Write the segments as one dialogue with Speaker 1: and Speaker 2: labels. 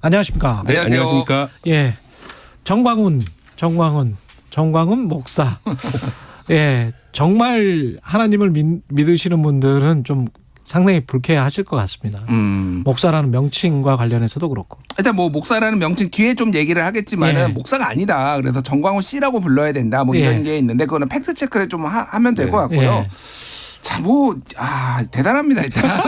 Speaker 1: 안녕하십니까.
Speaker 2: 네, 안녕하십니까.
Speaker 1: 예, 정광훈 목사. 예, 정말 하나님을 믿으시는 분들은 좀 상당히 불쾌하실 것 같습니다. 목사라는 명칭과 관련해서도 그렇고.
Speaker 2: 일단 뭐 목사라는 명칭 뒤에 좀 얘기를 하겠지만은
Speaker 1: 예.
Speaker 2: 목사가 아니다. 그래서 정광훈 씨라고 불러야 된다. 뭐 이런
Speaker 1: 예.
Speaker 2: 게 있는데 그거는 팩트 체크를 좀 하면 될 것 같고요.
Speaker 1: 예.
Speaker 2: 자, 대단합니다 일단.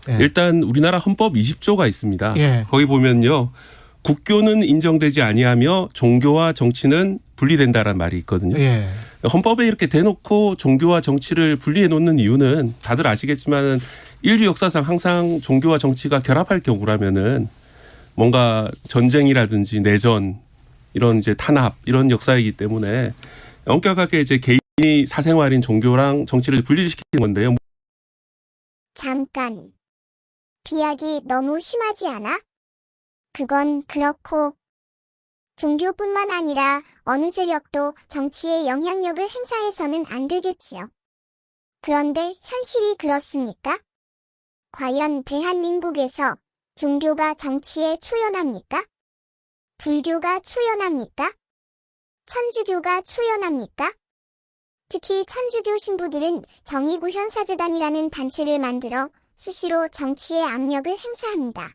Speaker 1: 예.
Speaker 3: 일단 우리나라 헌법 20조가 있습니다.
Speaker 1: 예.
Speaker 3: 거기 보면요. 국교는 인정되지 아니하며 종교와 정치는 분리된다라는 말이 있거든요.
Speaker 1: 예.
Speaker 3: 헌법에 이렇게 대놓고 종교와 정치를 분리해 놓는 이유는 다들 아시겠지만 인류 역사상 항상 종교와 정치가 결합할 경우라면은 뭔가 전쟁이라든지 내전 이런 이제 탄압 이런 역사이기 때문에 엄격하게 이제 개인이 사생활인 종교랑 정치를 분리시키는 건데요.
Speaker 4: 잠깐. 비약이 너무 심하지 않아? 그건 그렇고 종교뿐만 아니라 어느 세력도 정치에 영향력을 행사해서는 안 되겠지요. 그런데 현실이 그렇습니까? 과연 대한민국에서 종교가 정치에 초연합니까? 불교가 초연합니까? 천주교가 초연합니까? 특히 천주교 신부들은 정의구현사재단이라는 단체를 만들어 수시로 정치에 압력을 행사합니다.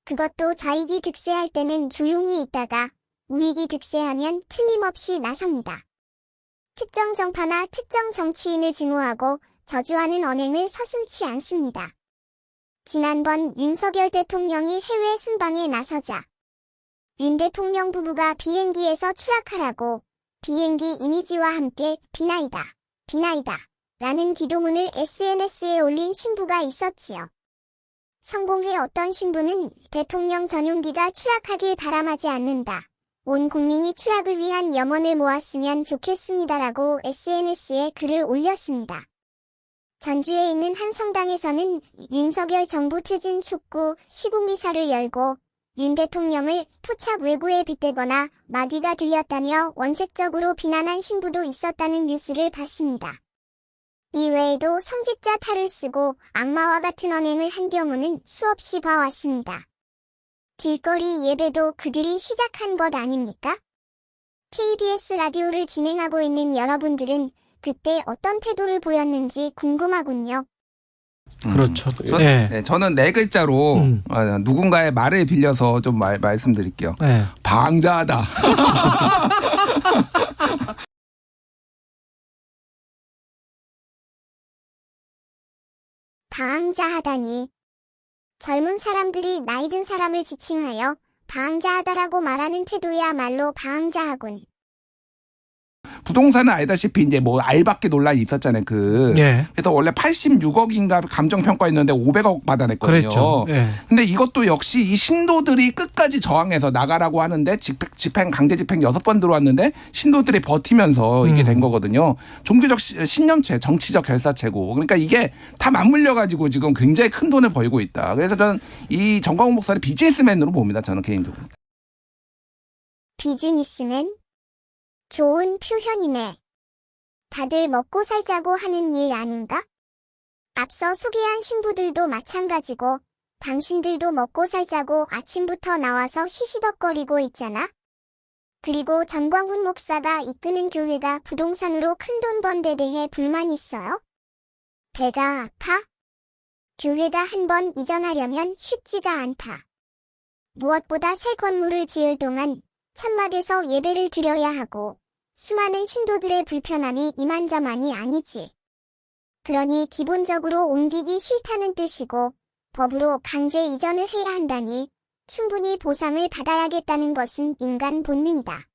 Speaker 4: 그것도 좌익이 득세할 때는 조용히 있다가 우익이 득세하면 틀림없이 나섭니다. 특정 정파나 특정 정치인을 증오하고 저주하는 언행을 서슴지 않습니다. 지난번 윤석열 대통령이 해외 순방에 나서자 윤 대통령 부부가 비행기에서 추락하라고 비행기 이미지와 함께 비나이다, 비나이다 라는 기도문을 SNS에 올린 신부가 있었지요. 성공해 어떤 신부는 대통령 전용기가 추락하길 바람하지 않는다. 온 국민이 추락을 위한 염원을 모았으면 좋겠습니다라고 SNS에 글을 올렸습니다. 전주에 있는 한 성당에서는 윤석열 정부 퇴진 촉구 시국미사를 열고 윤 대통령을 토착 외구에 빗대거나 마귀가 들렸다며 원색적으로 비난한 신부도 있었다는 뉴스를 봤습니다. 이외에도 성직자 탈을 쓰고 악마와 같은 언행을 한 경우는 수없이 봐왔습니다. 길거리 예배도 그들이 시작한 것 아닙니까? KBS 라디오를 진행하고 있는 여러분들은 그때 어떤 태도를 보였는지 궁금하군요.
Speaker 1: 그렇죠. 예.
Speaker 2: 네, 저는 네 글자로 누군가의 말을 빌려서 좀 말씀드릴게요.
Speaker 1: 예.
Speaker 2: 방자하다.
Speaker 4: 방자하다니. 젊은 사람들이 나이 든 사람을 지칭하여 방자하다라고 말하는 태도야말로 방자하군.
Speaker 2: 부동산은 알다시피 이제 뭐 알박기 논란이 있었잖아요.
Speaker 1: 예.
Speaker 2: 그래서 원래 86억인가 감정평가했는데 500억 받아냈거든요.
Speaker 1: 그랬죠. 예.
Speaker 2: 근데 이것도 역시 이 신도들이 끝까지 저항해서 나가라고 하는데 강제 집행 6번 들어왔는데 신도들이 버티면서 이게 된 거거든요. 종교적 신념체, 정치적 결사체고. 그러니까 이게 다 맞물려 가지고 지금 굉장히 큰 돈을 벌고 있다. 그래서 저는 이 정광훈 목사를 비즈니스맨으로 봅니다. 저는 개인적으로.
Speaker 4: 비즈니스맨? 좋은 표현이네. 다들 먹고 살자고 하는 일 아닌가? 앞서 소개한 신부들도 마찬가지고 당신들도 먹고 살자고 아침부터 나와서 시시덕거리고 있잖아? 그리고 정광훈 목사가 이끄는 교회가 부동산으로 큰돈 번 데 대해 불만 있어요? 배가 아파? 교회가 한 번 이전하려면 쉽지가 않다. 무엇보다 새 건물을 지을 동안 천막에서 예배를 드려야 하고 수많은 신도들의 불편함이 이만저만이 아니지. 그러니 기본적으로 옮기기 싫다는 뜻이고 법으로 강제 이전을 해야 한다니 충분히 보상을 받아야겠다는 것은 인간 본능이다.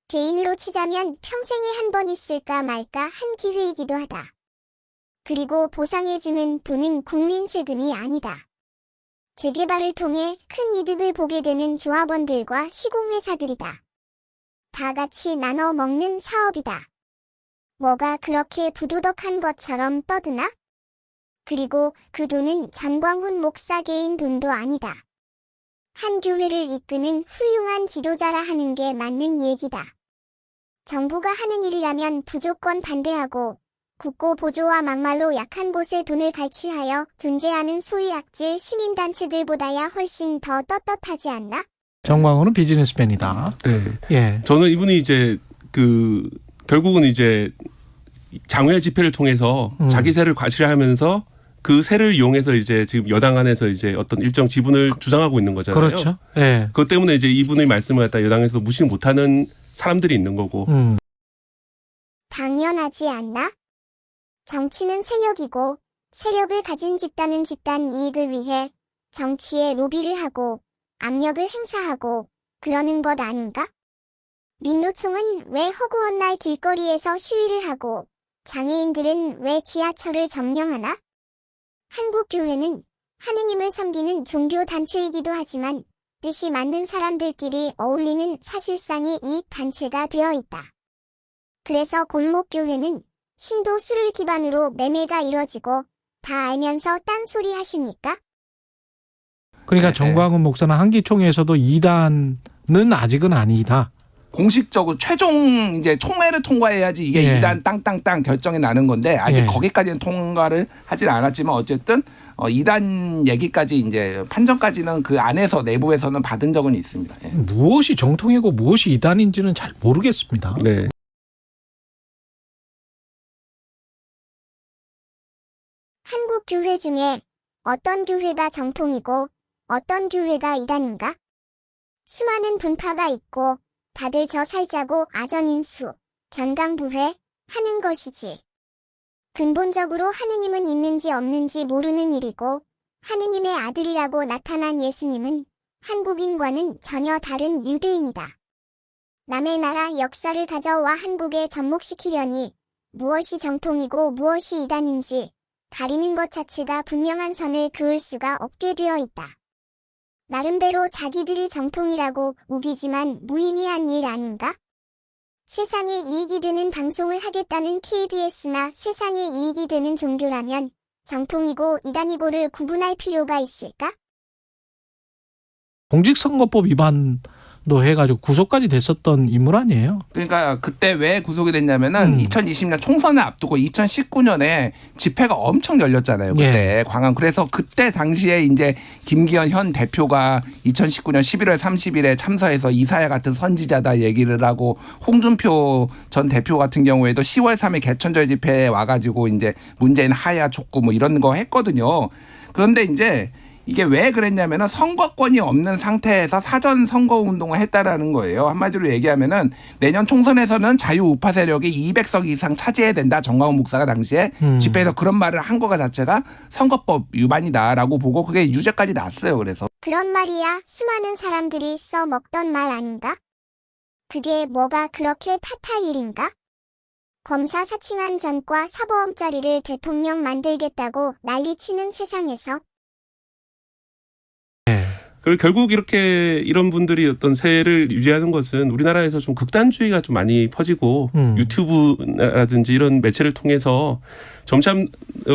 Speaker 4: 개인으로 치자면 평생에 한 번 있을까 말까 한 기회이기도 하다. 그리고 보상해주는 돈은 국민 세금이 아니다. 재개발을 통해 큰 이득을 보게 되는 조합원들과 시공회사들이다. 다 같이 나눠 먹는 사업이다. 뭐가 그렇게 부도덕한 것처럼 떠드나? 그리고 그 돈은 정광훈 목사 개인 돈도 아니다. 한 교회를 이끄는 훌륭한 지도자라 하는 게 맞는 얘기다. 정부가 하는 일이라면 무조건 반대하고 국고 보조와 막말로 약한 곳에 돈을 갈취하여 존재하는 소위 악질 시민단체들보다야 훨씬 더 떳떳하지 않나?
Speaker 1: 정광훈은 비즈니스맨이다.
Speaker 3: 네.
Speaker 1: 예.
Speaker 3: 저는 이분이 이제 결국은 이제 장외 집회를 통해서 자기 세를 과시하면서 그 세를 이용해서 이제 지금 여당 안에서 이제 어떤 일정 지분을 주장하고 있는 거잖아요.
Speaker 1: 그렇죠. 예.
Speaker 3: 그것 때문에 이제 이분의 말씀을 갖다 여당에서 무시 못하는 사람들이 있는 거고.
Speaker 4: 당연하지 않나? 정치는 세력이고 세력을 가진 집단은 집단 이익을 위해 정치에 로비를 하고 압력을 행사하고 그러는 것 아닌가? 민노총은 왜 허구한 날 길거리에서 시위를 하고 장애인들은 왜 지하철을 점령하나? 한국교회는 하느님을 섬기는 종교단체이기도 하지만 뜻이 맞는 사람들끼리 어울리는 사실상의 이익단체가 되어 있다. 그래서 골목교회는 신도 수를 기반으로 매매가 이뤄지고 다 알면서 딴소리 하십니까?
Speaker 1: 그러니까
Speaker 2: 네.
Speaker 1: 정광훈 목사는 한기총회에서도 이단은 아직은 아니다.
Speaker 2: 공식적으로 최종 이제 총회를 통과해야지 이게
Speaker 1: 예.
Speaker 2: 2단 땅땅땅 결정이 나는 건데 아직
Speaker 1: 예.
Speaker 2: 거기까지는 통과를 하진 않았지만 어쨌든 2단 얘기까지 이제 판정까지는 그 안에서 내부에서는 받은 적은 있습니다. 예.
Speaker 1: 무엇이 정통이고 무엇이 이단인지는 잘 모르겠습니다.
Speaker 3: 네.
Speaker 4: 한국 교회 중에 어떤 교회가 정통이고 어떤 교회가 이단인가? 수많은 분파가 있고 다들 저 살자고 아전인수, 견강부회 하는 것이지. 근본적으로 하느님은 있는지 없는지 모르는 일이고 하느님의 아들이라고 나타난 예수님은 한국인과는 전혀 다른 유대인이다. 남의 나라 역사를 가져와 한국에 접목시키려니 무엇이 정통이고 무엇이 이단인지 가리는 것 자체가 분명한 선을 그을 수가 없게 되어 있다. 나름대로 자기들이 정통이라고 우기지만 무의미한 일 아닌가? 세상에 이익이 되는 방송을 하겠다는 KBS나 세상에 이익이 되는 종교라면 정통이고 이단이고를 구분할 필요가 있을까?
Speaker 1: 공직선거법 위반도 해가지고 구속까지 됐었던 인물 아니에요?
Speaker 2: 그러니까 그때 왜 구속이 됐냐면은 2020년 총선을 앞두고 2019년에 집회가 엄청 열렸잖아요. 그때 광화문. 그래서 그때 당시에 이제 김기현 현 대표가 2019년 11월 30일에 참서해서 이사야 같은 선지자다 얘기를 하고 홍준표 전 대표 같은 경우에도 10월 3일 개천절 집회에 와가지고 이제 문재인 하야 촉구 뭐 이런 거 했거든요. 그런데 이제 이게 왜 그랬냐면은 선거권이 없는 상태에서 사전 선거 운동을 했다라는 거예요. 한마디로 얘기하면은 내년 총선에서는 자유우파 세력이 200석 이상 차지해야 된다. 정광훈 목사가 당시에 집회에서 그런 말을 한 거 자체가 선거법 위반이다라고 보고 그게 유죄까지 났어요. 그래서
Speaker 4: 그런 말이야 수많은 사람들이 써먹던 말 아닌가? 그게 뭐가 그렇게 탓할 일인가? 검사 사칭한 전과 사보험짜리를 대통령 만들겠다고 난리치는 세상에서
Speaker 3: 그리고 결국 이런 분들이 어떤 세를 유지하는 것은 우리나라에서 좀 극단주의가 좀 많이 퍼지고 유튜브라든지 이런 매체를 통해서 점차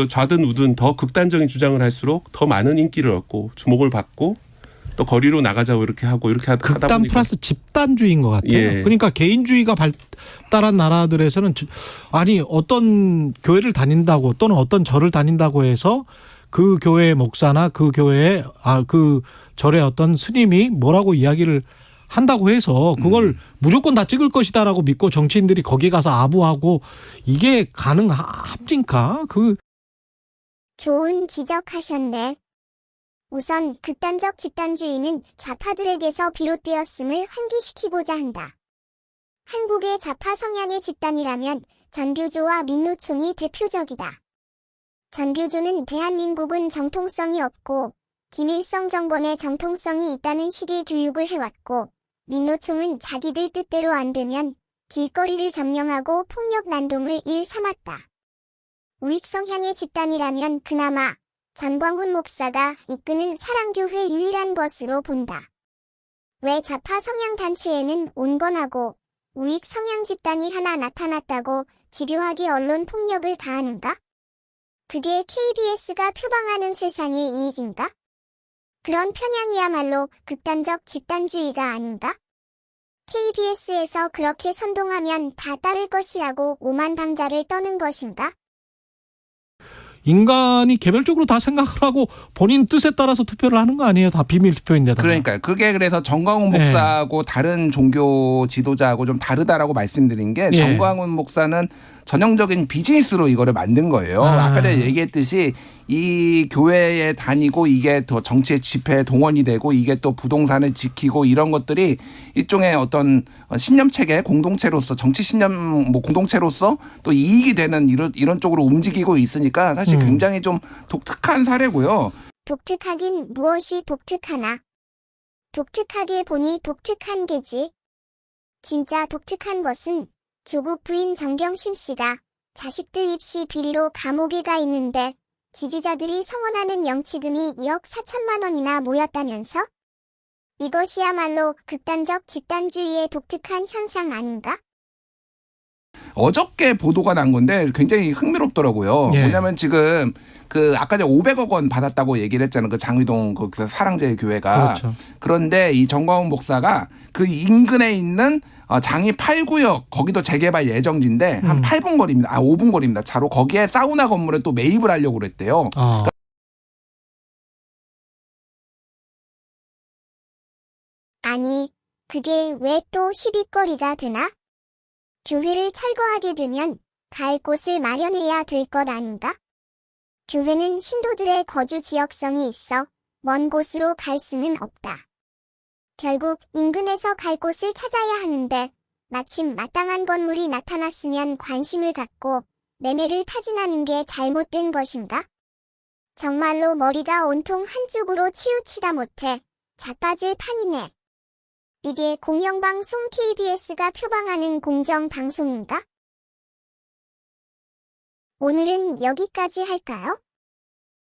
Speaker 3: 좌든 우든 더 극단적인 주장을 할수록 더 많은 인기를 얻고 주목을 받고 또 거리로 나가자고 이렇게 하고 이렇게 하다 보니까
Speaker 1: 극단 플러스 집단주의인 것 같아요.
Speaker 3: 예.
Speaker 1: 그러니까 개인주의가 발달한 나라들에서는 아니 어떤 교회를 다닌다고 또는 어떤 절을 다닌다고 해서 그 교회의 목사나 그 교회의 그 절의 어떤 스님이 뭐라고 이야기를 한다고 해서 그걸 무조건 다 찍을 것이다라고 믿고 정치인들이 거기 가서 아부하고 이게 가능합니까?
Speaker 4: 좋은 지적하셨네. 우선 극단적 집단주의는 좌파들에게서 비롯되었음을 환기시키고자 한다. 한국의 좌파 성향의 집단이라면 전교조와 민노총이 대표적이다. 전교조는 대한민국은 정통성이 없고 김일성 정권의 정통성이 있다는 식의 교육을 해왔고 민노총은 자기들 뜻대로 안 되면 길거리를 점령하고 폭력 난동을 일삼았다. 우익 성향의 집단이라면 그나마 정광훈 목사가 이끄는 사랑교회 유일한 것으로 본다. 왜 좌파 성향 단체에는 온건하고 우익 성향 집단이 하나 나타났다고 집요하게 언론 폭력을 가하는가? 그게 KBS가 표방하는 세상의 이익인가? 그런 편향이야말로 극단적 집단주의가 아닌가? KBS에서 그렇게 선동하면 다 따를 것이라고 오만방자를 떠는 것인가?
Speaker 1: 인간이 개별적으로 다 생각을 하고 본인 뜻에 따라서 투표를 하는 거 아니에요? 다 비밀 투표인데다가.
Speaker 2: 그러니까요. 그게 그래서 정광훈
Speaker 1: 네.
Speaker 2: 목사하고 다른 종교 지도자하고 좀 다르다라고 말씀드린 게
Speaker 1: 예.
Speaker 2: 정광훈 목사는 전형적인 비즈니스로 이거를 만든 거예요. 아까 전에 얘기했듯이 이 교회에 다니고 이게 더 정치의 집회에 동원이 되고 이게 또 부동산을 지키고 이런 것들이 일종의 어떤 신념 체계 공동체로서 정치 신념 뭐 공동체로서 또 이익이 되는 이런 쪽으로 움직이고 있으니까 사실 굉장히 좀 독특한 사례고요.
Speaker 4: 독특하긴 무엇이 독특하나. 독특하게 보니 독특한 게지. 진짜 독특한 것은 조국 부인 정경심 씨가 자식들 입시 비리로 감옥에 가 있는데 지지자들이 성원하는 영치금이 2억 4천만 원이나 모였다면서? 이것이야말로 극단적 집단주의의 독특한 현상 아닌가?
Speaker 2: 어저께 보도가 난 건데 굉장히 흥미롭더라고요.
Speaker 1: 예.
Speaker 2: 뭐냐면 지금 그 아까 전에 500억 원 받았다고 얘기를 했잖아요. 그 장위동 그 사랑제 교회가.
Speaker 1: 그렇죠.
Speaker 2: 그런데 이 정광훈 목사가 그 인근에 있는 장위 8구역 거기도 재개발 예정지인데 한 8분 거리입니다. 5분 거리입니다. 차로 거기에 사우나 건물에 또 매입을 하려고 그랬대요.
Speaker 1: 아.
Speaker 4: 아니, 그게 왜 또 시비거리가 되나? 교회를 철거하게 되면 갈 곳을 마련해야 될 것 아닌가? 교회는 신도들의 거주 지역성이 있어 먼 곳으로 갈 수는 없다. 결국 인근에서 갈 곳을 찾아야 하는데 마침 마땅한 건물이 나타났으면 관심을 갖고 매매를 타진하는 게 잘못된 것인가? 정말로 머리가 온통 한쪽으로 치우치다 못해 자빠질 판이네. 이게 공영방송 KBS가 표방하는 공정방송인가? 오늘은 여기까지 할까요?